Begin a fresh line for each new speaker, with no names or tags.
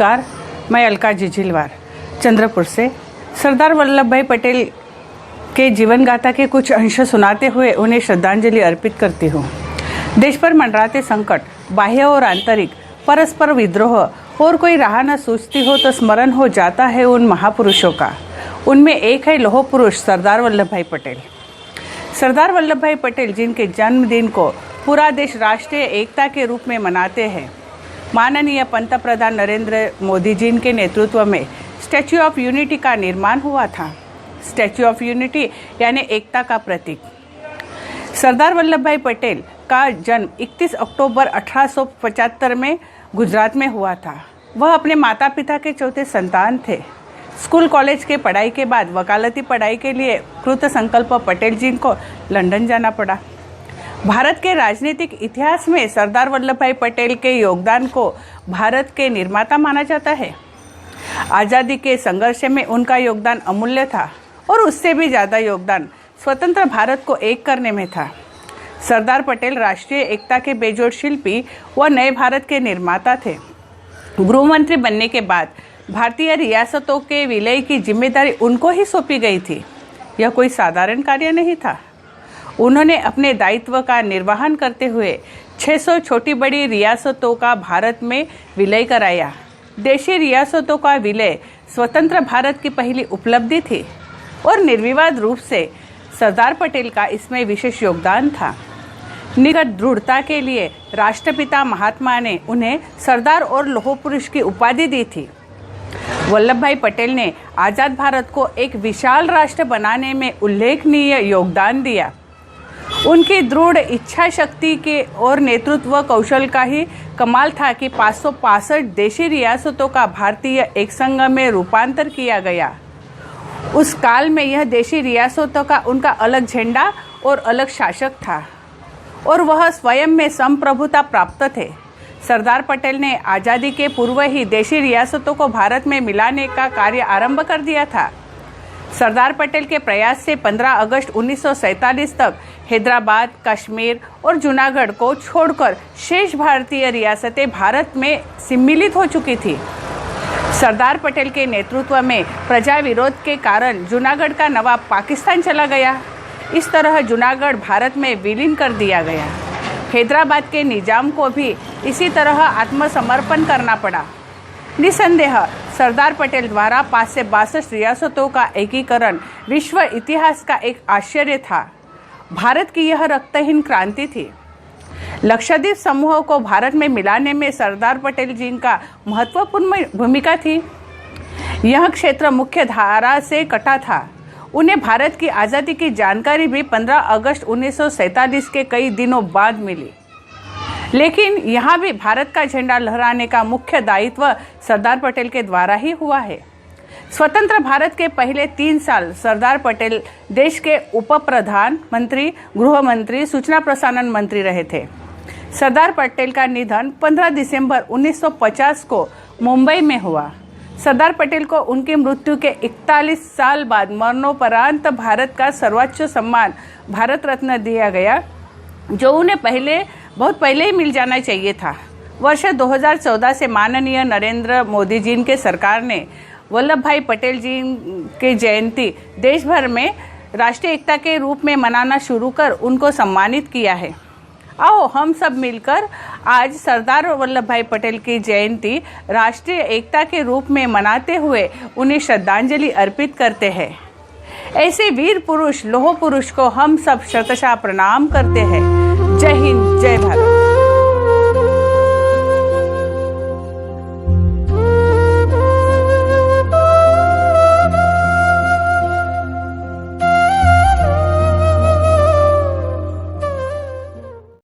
नमस्कार, मैं अलका जिजिलवार चंद्रपुर से सरदार वल्लभ भाई पटेल के जीवन गाथा के कुछ अंश सुनाते हुए उन्हें श्रद्धांजलि अर्पित करती हूँ। देश पर मंडराते संकट, बाह्य और आंतरिक, परस्पर विद्रोह और कोई राह न सूझती हो तो स्मरण हो जाता है उन महापुरुषों का। उनमें एक है लौह पुरुष सरदार वल्लभ भाई पटेल। सरदार वल्लभ भाई पटेल जिनके जन्मदिन को पूरा देश राष्ट्रीय एकता के रूप में मनाते हैं। माननीय पंतप्रधान नरेंद्र मोदी जी के नेतृत्व में स्टैच्यू ऑफ यूनिटी का निर्माण हुआ था। स्टैच्यू ऑफ यूनिटी यानी एकता का प्रतीक। सरदार वल्लभ भाई पटेल का जन्म 31 अक्टूबर 1875 में गुजरात में हुआ था। वह अपने माता पिता के चौथे संतान थे। स्कूल कॉलेज के पढ़ाई के बाद वकालती पढ़ाई के लिए कृत संकल्प पटेल जी को लंदन जाना पड़ा। भारत के राजनीतिक इतिहास में सरदार वल्लभ भाई पटेल के योगदान को भारत के निर्माता माना जाता है। आज़ादी के संघर्ष में उनका योगदान अमूल्य था और उससे भी ज़्यादा योगदान स्वतंत्र भारत को एक करने में था। सरदार पटेल राष्ट्रीय एकता के बेजोड़ शिल्पी व नए भारत के निर्माता थे। गृह मंत्री बनने के बाद भारतीय रियासतों के विलय की जिम्मेदारी उनको ही सौंपी गई थी। यह कोई साधारण कार्य नहीं था। उन्होंने अपने दायित्व का निर्वहन करते हुए 600 छोटी बड़ी रियासतों का भारत में विलय कराया। देशी रियासतों का विलय स्वतंत्र भारत की पहली उपलब्धि थी और निर्विवाद रूप से सरदार पटेल का इसमें विशेष योगदान था। निगत दृढ़ता के लिए राष्ट्रपिता महात्मा ने उन्हें सरदार और लौह पुरुष की उपाधि दी थी। वल्लभ भाई पटेल ने आज़ाद भारत को एक विशाल राष्ट्र बनाने में उल्लेखनीय योगदान दिया। उनकी दृढ़ इच्छा शक्ति के और नेतृत्व कौशल का ही कमाल था कि 565 देशी रियासतों का भारतीय एक संघ में रूपांतर किया गया। उस काल में यह देशी रियासतों का उनका अलग झंडा और अलग शासक था और वह स्वयं में संप्रभुता प्राप्त थे। सरदार पटेल ने आज़ादी के पूर्व ही देशी रियासतों को भारत में मिलाने का कार्य आरंभ कर दिया था। सरदार पटेल के प्रयास से 15 अगस्त 1947 तक हैदराबाद, कश्मीर और जूनागढ़ को छोड़कर शेष भारतीय रियासतें भारत में सम्मिलित हो चुकी थी। सरदार पटेल के नेतृत्व में प्रजा विरोध के कारण जूनागढ़ का नवाब पाकिस्तान चला गया। इस तरह जूनागढ़ भारत में विलीन कर दिया गया। हैदराबाद के निजाम को भी इसी तरह आत्मसमर्पण करना पड़ा। निसंदेह सरदार पटेल द्वारा 5 से 62 रियासतों का एकीकरण विश्व इतिहास का एक आश्चर्य था। भारत की यह रक्तहीन क्रांति थी। लक्षद्वीप समूह को भारत में मिलाने में सरदार पटेल जी का महत्वपूर्ण भूमिका थी। यह क्षेत्र मुख्य धारा से कटा था। उन्हें भारत की आज़ादी की जानकारी भी 15 अगस्त 1947 के कई दिनों बाद मिली। लेकिन यहाँ भी भारत का झंडा लहराने का मुख्य दायित्व सरदार पटेल के द्वारा ही हुआ है। स्वतंत्र भारत के पहले 3 साल सरदार पटेल देश के उप प्रधानमंत्री, गृह मंत्री, सूचना प्रसारण मंत्री रहे थे। सरदार पटेल का निधन 15 दिसंबर 1950 को मुंबई में हुआ। सरदार पटेल को उनकी मृत्यु के 41 साल बाद मरणोपरांत भारत का सर्वोच्च सम्मान भारत रत्न दिया गया, जो उन्हें बहुत पहले ही मिल जाना चाहिए था। वर्ष 2014 से माननीय नरेंद्र मोदी जी के सरकार ने वल्लभ भाई पटेल जी की जयंती देश भर में राष्ट्रीय एकता के रूप में मनाना शुरू कर उनको सम्मानित किया है। आओ हम सब मिलकर आज सरदार वल्लभ भाई पटेल की जयंती राष्ट्रीय एकता के रूप में मनाते हुए उन्हें श्रद्धांजलि अर्पित करते हैं। ऐसे वीर पुरुष, लौह पुरुष को हम सब शतशः प्रणाम करते हैं। जय हिंद, जय भारत।